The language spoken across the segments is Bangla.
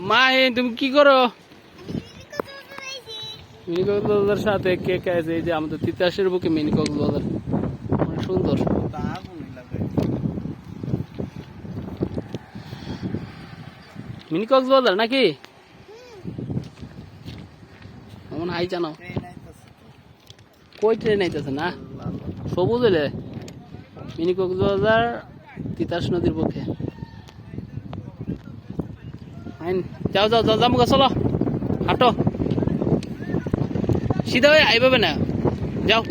মা তুমি কি করো? মিনি কক্সবাজার সাথে কে কে আছে? এই যে আমাদের তিতাসের বুকে মিনি কক্সবাজার, অনেক সুন্দর। মিনি কক্সবাজার নাকি এমন হাই জানো? কই ট্রেন আইতেছে না? সবুজ এলে মিনি কক্সবাজার তিতাস নদীর পক্ষে। যাও যাও যাও যাবো, চলো হাঁটো, সিধা হয়ে আইবে না, যাও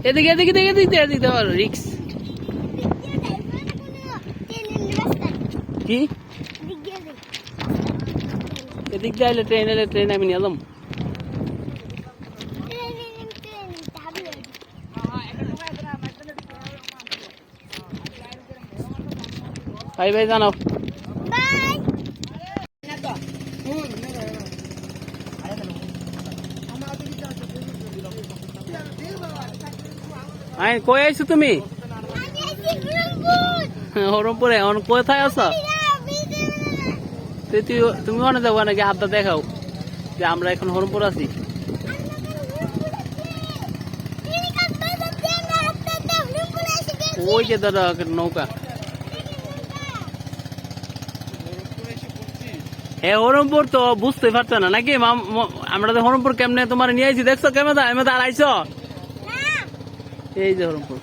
এদিকে এদিকে এদিকে এদিকে এদিকে রিক্স কি এদিক দিয়ে আইলে ট্রেন এলে ট্রেন আমি নিয়ে এলাম। ভাই ভাই জানাও কই আইছো তুমি? হরমপুরে। কোথায় আছো তুমি? অনেক যাবো নাকি? হাতটা দেখাও যে আমরা এখন হরমপুর আছি। ওই যে দাদা নৌকা। হ্যাঁ হরমপুর তো বুঝতে পারছো না নাকি? আমরা তো হরমপুর কেমনে তোমার নিয়ে আইছি, দেখছো কেমন আর আইছো? এই যে হরমপুর,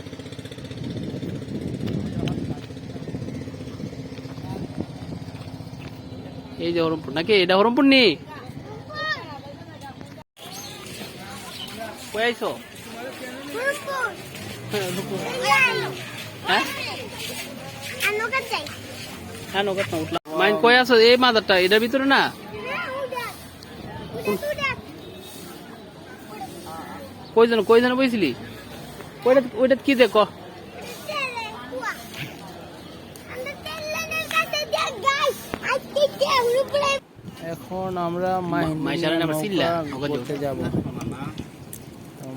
এই যে হরমপুর নাকি? এটা হরমপুর নি? কই আইছো? হ্যাঁ নৌকা তো উঠলাম। মাইন কই আছো? এই মাদারটা এটার ভিতরে না? কই জন বইছিলি? ওইটা কি দেখো? এখন আমরা ঘুরতে যাব।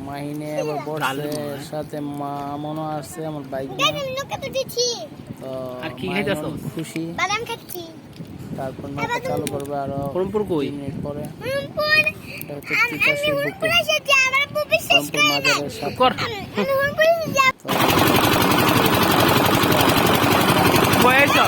মাহিনে আবার বসে সাথে মামনও আসছে আমার বাইক নিয়ে। তো আর কি খাইতেছো? খুশি। বাদাম খাচ্ছি। তারপর নৌকা চালু করবে আরো হরমপুর কই মিনিট পরে। এটা হচ্ছে তিতাসের বুকে হরমপুর মাজারের সাথে। কই আইছো?